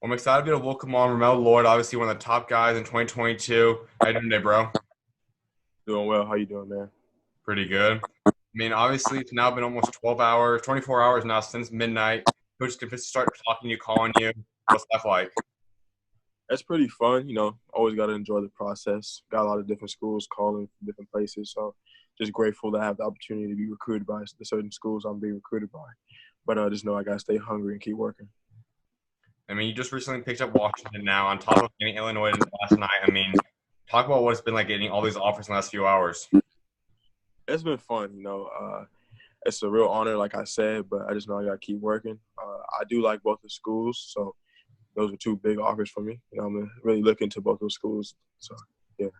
I'm excited to welcome on Ramel Lloyd, obviously one of the top guys in 2022. How you doing today, bro? Doing well. How you doing, man? Pretty good. I mean, obviously, it's now been almost 12 hours, 24 hours now since midnight. Coach can start talking to you, calling you. What's that like? That's pretty fun. Always got to enjoy the process. Got a lot of different schools calling from different places. So just grateful to have the opportunity to be recruited by the certain schools I'm being recruited by. But just know I got to stay hungry and keep working. I mean, you just recently picked up Washington now on top of getting Illinois last night. I mean, talk about what it's been like getting all these offers in the last few hours. It's been fun. It's a real honor, like I said, but I just know I got to keep working. I do like both the schools. So those were two big offers for me. I'm really looking to both those schools. So, yeah.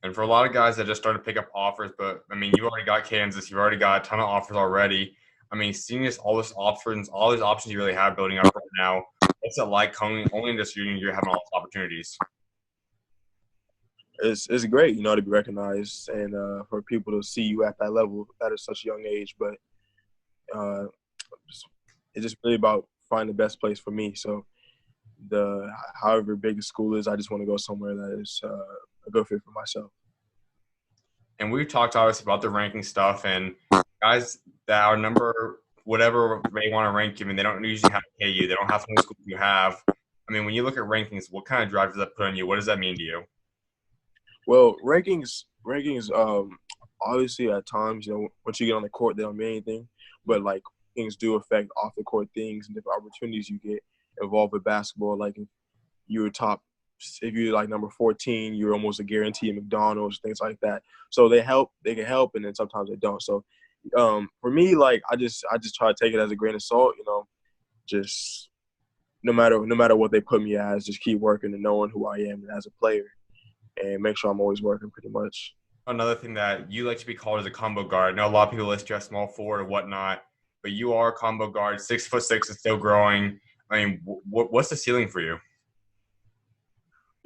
And for a lot of guys that just started to pick up offers, but I mean, you've already got Kansas, you've already got a ton of offers already. I mean, seeing this all these options you really have building up right now, what's it like coming only into junior year having all these opportunities? It's great, to be recognized and for people to see you at that level at such a young age. But uh, it's just really about finding the best place for me. So the however big the school is, I just want to go somewhere that is a good fit for myself. And we've talked obviously about the ranking stuff and guys that are number whatever they want to rank you. I mean, they don't usually have to pay you. They don't have to know the school you have. I mean, when you look at rankings, what kind of drive does that put on you? What does that mean to you? Well, rankings. Obviously, at times, once you get on the court, they don't mean anything. But like things do affect off the court things and different opportunities you get involved with basketball. Like if you're top, if you're like number 14, you're almost a guarantee at McDonald's, things like that. So they help. They can help, and then sometimes they don't. So for me, like I just try to take it as a grain of salt. Just no matter what they put me as, just keep working and knowing who I am as a player and make sure I'm always working pretty much. Another thing that you like to be called as a combo guard. I know a lot of people list you as small forward or whatnot, but you are a combo guard, 6'6" and still growing. I mean, what's the ceiling for you?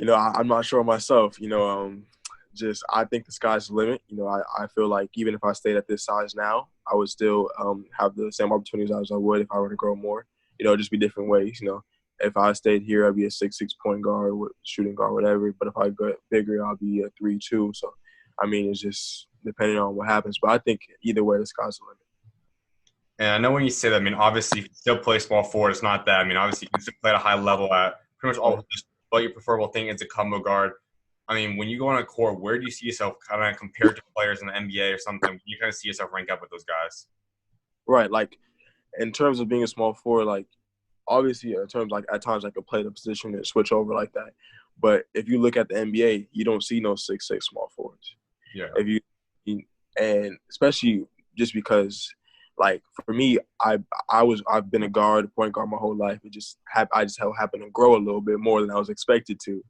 I'm not sure myself. Just I think the sky's the limit. I feel like even if I stayed at this size now, I would still have the same opportunities as I would if I were to grow more. Just be different ways. If I stayed here, I'd be a 6'6" point guard, shooting guard, whatever. But if I get bigger, I'll be a 3-2. So, I mean, it's just depending on what happens. But I think either way, the sky's the limit. And I know when you say that, I mean, obviously, you can still play small forward. It's not that. I mean, obviously, you can still play at a high level at pretty much all positions, but your preferable thing is a combo guard. I mean, when you go on a court, where do you see yourself kind of compared to players in the NBA or something? You kind of see yourself rank up with those guys. Right. Like in terms of being a small forward, like obviously in terms like at times I could play the position and switch over like that. But if you look at the NBA, you don't see no 6'6" small forwards. Yeah. If and especially just because like for me, I've been a guard, point guard my whole life. I just happened to grow a little bit more than I was expected to,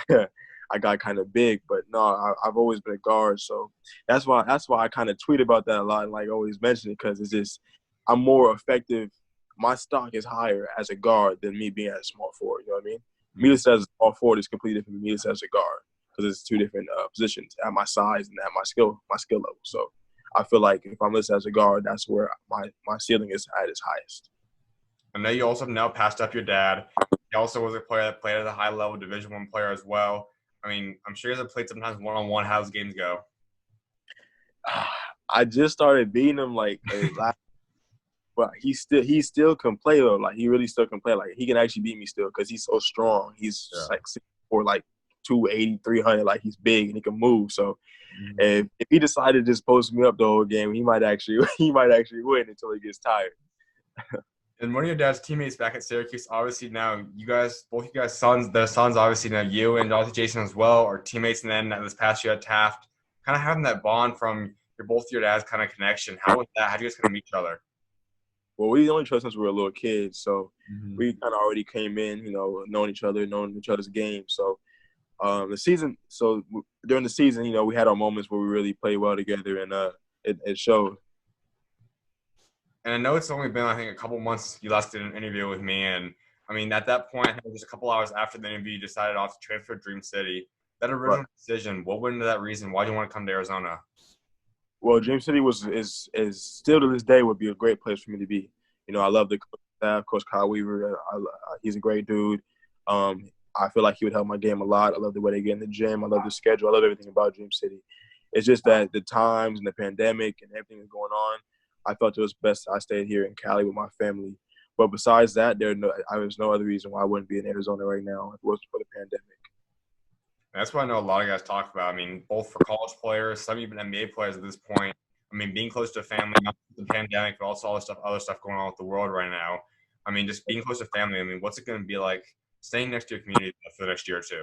and I got kind of big. But no, I've always been a guard, so that's why I kind of tweet about that a lot and like always mention it because it's just I'm more effective. My stock is higher as a guard than me being a small forward. You know what I mean? Me Mhm. as a small forward is completely different from me as a guard because it's two different positions at my size and at my skill level. So I feel like if I'm listed as a guard, that's where my ceiling is at its highest. I know you also have now passed up your dad. He also was a player that played at a high level Division I player as well. I mean, I'm sure you guys have played sometimes one on one. How those games go? I just started beating him like last, but he still can play though. Like he really still can play. Like he can actually beat me still because he's so strong. He's Yeah. like 6'4", like 280, 300. Like he's big and he can move. So Mhm. if he decided to just post me up the whole game, he might actually he might actually win until he gets tired. And one of your dad's teammates back at Syracuse, obviously now you guys, both you guys' sons, their sons, obviously now you and obviously Jason as well, are teammates. And then this past year at Taft, kind of having that bond from your dad's kind of connection. How was that? How did you guys kind of meet each other? Well, we only trust since we were little kids, so Mhm. we kind of already came in, knowing each other, knowing each other's games. So during the season, we had our moments where we really played well together, and it showed. And I know it's only been, I think, a couple months you last did an interview with me. And I mean, at that point, I think it was just a couple hours after the interview, you decided off to transfer to Dream City. That Right. original decision, what went into that reason? Why do you want to come to Arizona? Well, Dream City was is still to this day would be a great place for me to be. I love the staff, Coach Kyle Weaver. He's a great dude. I feel like he would help my game a lot. I love the way they get in the gym. I love the schedule. I love everything about Dream City. It's just that the times and the pandemic and everything that's going on, I felt it was best I stayed here in Cali with my family. But besides that, there's no other reason why I wouldn't be in Arizona right now if it wasn't for the pandemic. That's what I know a lot of guys talk about. I mean, both for college players, some even NBA players at this point. I mean, being close to family, not the pandemic, but also all the stuff, other stuff going on with the world right now. I mean, just being close to family. I mean, what's it going to be like staying next to your community for the next year or two?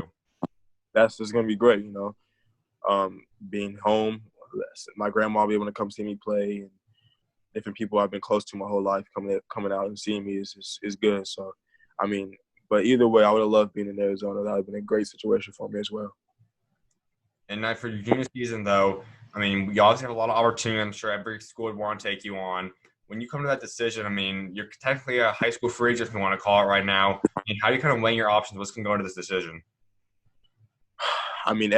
That's just gonna be great, being home. My grandma will be able to come see me play, and different people I've been close to my whole life coming out and seeing me is good. So, I mean, but either way, I would have loved being in Arizona. That would have been a great situation for me as well. And now for your junior season, though, I mean, you obviously have a lot of opportunity. I'm sure every school would want to take you on. When you come to that decision, I mean, you're technically a high school free agent, if you want to call it right now. And how do you kind of weighing your options? What's going to go into this decision? I mean,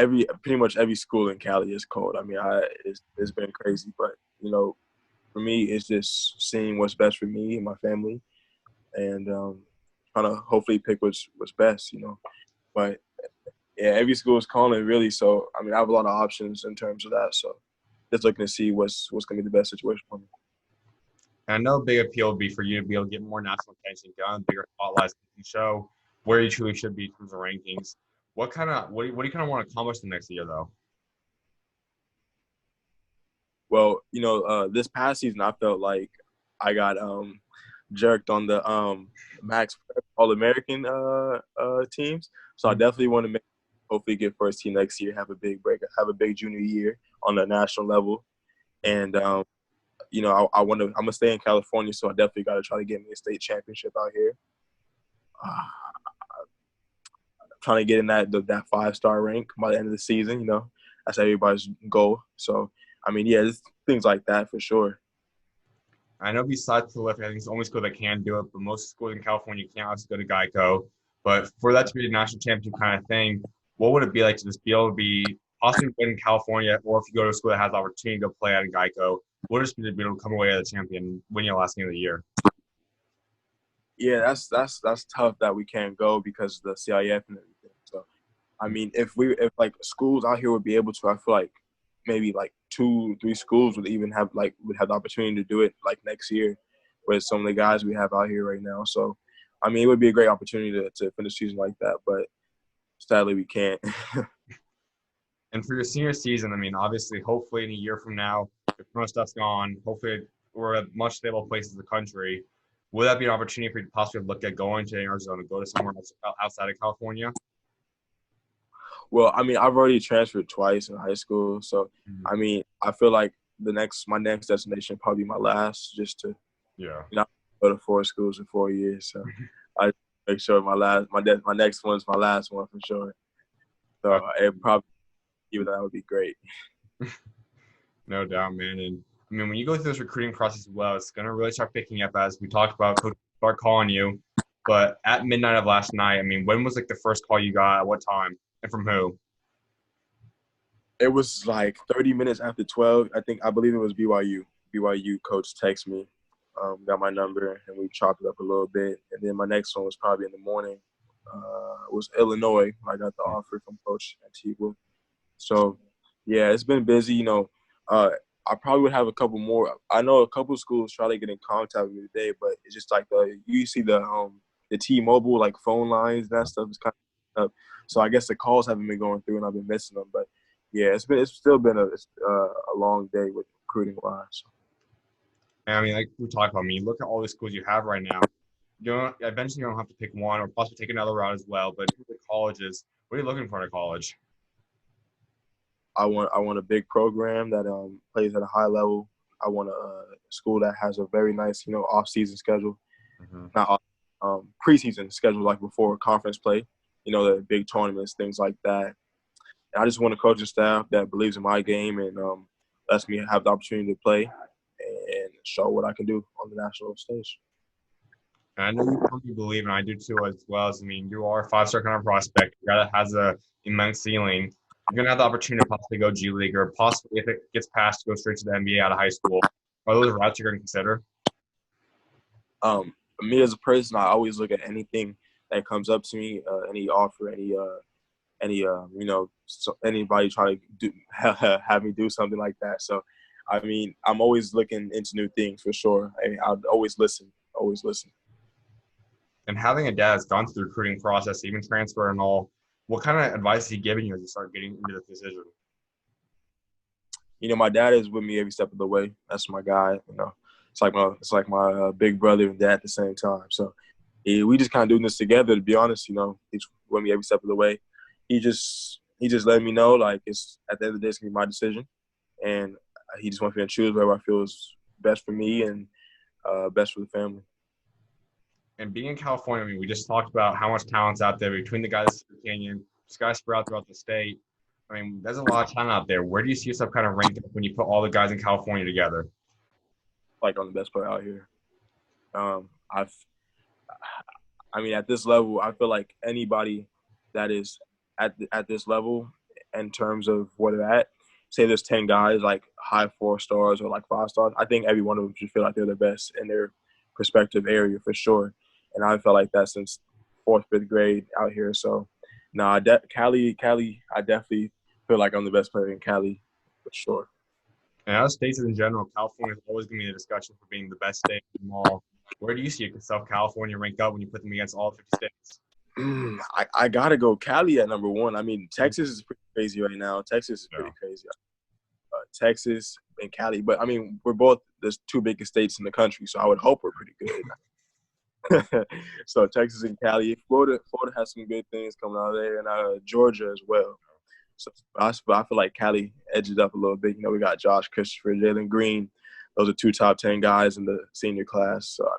pretty much every school in Cali is cold. I mean, it's been crazy, but for me, it's just seeing what's best for me and my family, and trying to hopefully pick what's best. But yeah, every school is calling really. So I mean, I have a lot of options in terms of that. So just looking to see what's going to be the best situation for me. And I know a big appeal would be for you to be able to get more national attention, get on bigger spotlights, and show where you truly should be in terms of rankings. What do you kind of want to accomplish the next year, though? Well, this past season I felt like I got jerked on the Max All American teams. So I definitely want to hopefully get first team next year, have a big break, have a big junior year on the national level, and I'm gonna stay in California, so I definitely got to try to get me a state championship out here. Trying to get in that 5-star rank by the end of the season. That's everybody's goal. So I mean, yeah, things like that for sure. I know besides the lift, I think it's the only school that can do it, but most schools in California can't obviously go to Geico. But for that to be a national championship kind of thing, what would it be like to just be able to be possibly playing in California, or if you go to a school that has the opportunity to go play out in Geico, what would it be to be able to come away as a champion, win your last game of the year? Yeah, that's tough that we can't go because of the CIF and everything. So, I mean, if like schools out here would be able to, I feel like maybe like 2-3 schools would even would have the opportunity to do it like next year with some of the guys we have out here right now. So, I mean, it would be a great opportunity to finish season like that, but sadly we can't. And for your senior season, I mean, obviously, hopefully in a year from now, if most stuff's gone, hopefully we're at much stable places in the country. Would that be an opportunity for you to possibly look at going to Arizona, go to somewhere else outside of California? Well, I mean, I've already transferred twice in high school, so Mhm. I mean, I feel like my next destination probably my last, just to Yeah. go to 4 schools in 4 years. So I make sure my next one's my last one for sure. Uh, So it probably even that would be great. no doubt, man. And I mean, when you go through this recruiting process as well, it's going to really start picking up as we talked about. Coach start calling you. But at midnight of last night, I mean, when was like the first call you got? At what time? And from who? It was like 30 minutes after 12. I believe it was BYU. BYU coach texted me, got my number, and we chopped it up a little bit. And then my next one was probably in the morning. It was Illinois. I got the offer from Coach Antigua. So, yeah, it's been busy. I probably would have a couple more. I know a couple schools try to get in contact with me today, but it's just like you see the T-Mobile like phone lines and that stuff is kind of up. So I guess the calls haven't been going through, and I've been missing them. But yeah, it's still been a long day with recruiting wise. And I mean, like we talked about, I mean, look at all the schools you have right now. Eventually you don't have to pick one or possibly take another route as well. But in terms of colleges, what are you looking for in a college? I want a big program that plays at a high level. I want a school that has a very nice off season schedule, Mm-hmm. not preseason schedule like before conference play. The big tournaments, things like that. And I just want a coaching staff that believes in my game and lets me have the opportunity to play and show what I can do on the national stage. And I know you probably believe, and I do too, as well. As I mean, you are a five-star kind of prospect, a guy that has a immense ceiling. You're gonna have the opportunity to possibly go G League, or possibly if it gets passed, to go straight to the NBA out of high school. Are those routes you're gonna consider? Um, me as a person, I always look at anything that comes up to me, any offer, any so anybody try to have me do something like that. So, I mean, I'm always looking into new things for sure. I'll always listen, always listen. And having a dad that's gone through the recruiting process, even transfer and all, what kind of advice is he giving you as you start getting into the position? My dad is with me every step of the way. That's my guy. It's like my big brother and dad at the same time. So we just kind of doing this together. To be honest, he's with me every step of the way. He just let me know like it's at the end of the day it's gonna be my decision, and he just wants me to choose whatever I feel is best for me and best for the family. And being in California, I mean, we just talked about how much talent's out there between the guys in the Canyon, just guys spread out throughout the state. I mean, there's a lot of talent out there. Where do you see yourself kind of ranked up when you put all the guys in California together? Like on the best player out here. I've I mean, at this level, I feel like anybody that is at this level in terms of where they're at, say there's 10 guys like high 4 stars or like 5 stars, I think every one of them should feel like they're the best in their respective area for sure. And I felt like that since fourth, fifth grade out here. So, no, Cali, I definitely feel like I'm the best player in Cali for sure. And out of states in general, California is always going to be the discussion for being the best state in them all. Where do you see yourself, California, rank up when you put them against all 50 states? I gotta go Cali at number one. I mean, Texas is pretty crazy right now. Texas is pretty crazy. Texas and Cali, but I mean, we're both the two biggest states in the country, so I would hope we're pretty good. So Texas and Cali, Florida has some good things coming out of there, and Georgia as well. So I feel like Cali edged up a little bit. We got Josh Christopher, Jalen Green. Those are two top 10 guys in the senior class. So I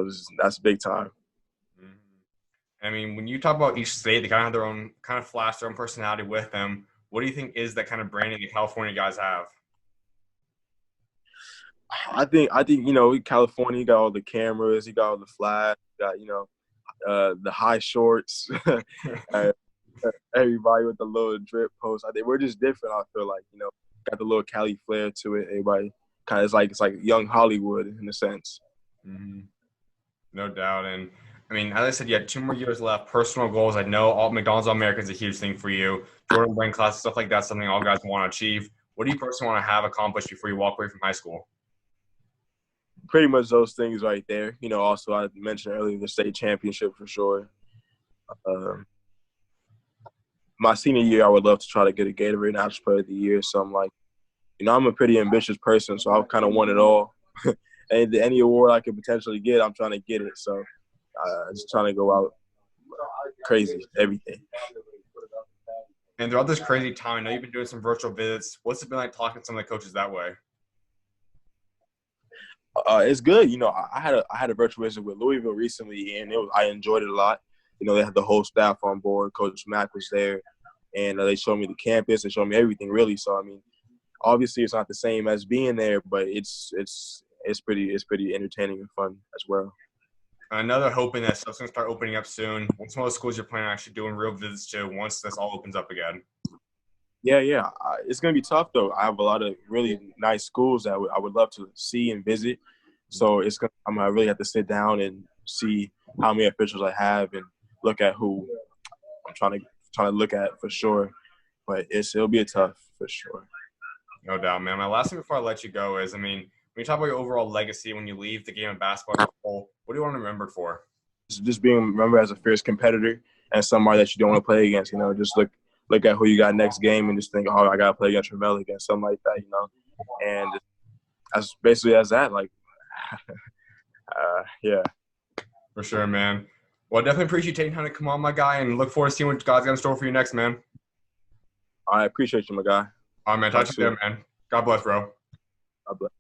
mean, that's big time. I mean, when you talk about each state, they kind of have their own kind of flash, their own personality with them. What do you think is that kind of branding the California guys have? I think California, you got all the cameras, you got all the flash, you got the high shorts, uh, everybody with the little drip post. I think we're just different. I feel like got the little Cali flair to it. Everybody kind of it's like young Hollywood in a sense. Mm-hmm. No doubt. And I mean, as I said, you had 2 more years left. Personal goals. I know all McDonald's All-American is a huge thing for you. Jordan Brand class, stuff like that, something all guys want to achieve. What do you personally want to have accomplished before you walk away from high school? Pretty much those things right there. Also I mentioned earlier the state championship for sure. My senior year, I would love to try to get a Gatorade National Player of the Year. So I'm like, I'm a pretty ambitious person, so I kind of want it all. And any award I could potentially get, I'm trying to get it. So just trying to go out crazy, everything. And throughout this crazy time, I know you've been doing some virtual visits. What's it been like talking to some of the coaches that way? It's good. I had a virtual visit with Louisville recently, and I enjoyed it a lot. They had the whole staff on board. Coach Mack was there, and they showed me the campus. They showed me everything, really. So, I mean, obviously it's not the same as being there, but it's pretty entertaining and fun as well. I know they're hoping that stuff's going to start opening up soon. What's some of the schools you're planning on actually doing real visits to once this all opens up again? Yeah. It's going to be tough, though. I have a lot of really nice schools that I would love to see and visit. So I'm going to really have to sit down and see how many officials I have and look at who I'm trying to look at for sure. But it'll be a tough for sure. No doubt, man. My last thing before I let you go is, I mean, when you talk about your overall legacy when you leave the game of basketball as a whole, what do you want to remember for? Just being remembered as a fierce competitor and somebody that you don't want to play against. Just look at who you got next game and just think, oh, I got to play against Ramel again, something like that. And as basically as that, like, yeah. For sure, man. Well, I definitely appreciate you taking time to come on, my guy, and look forward to seeing what God's got in store for you next, man. I appreciate you, my guy. All right, man. Talk to you there, man. God bless, bro. God bless.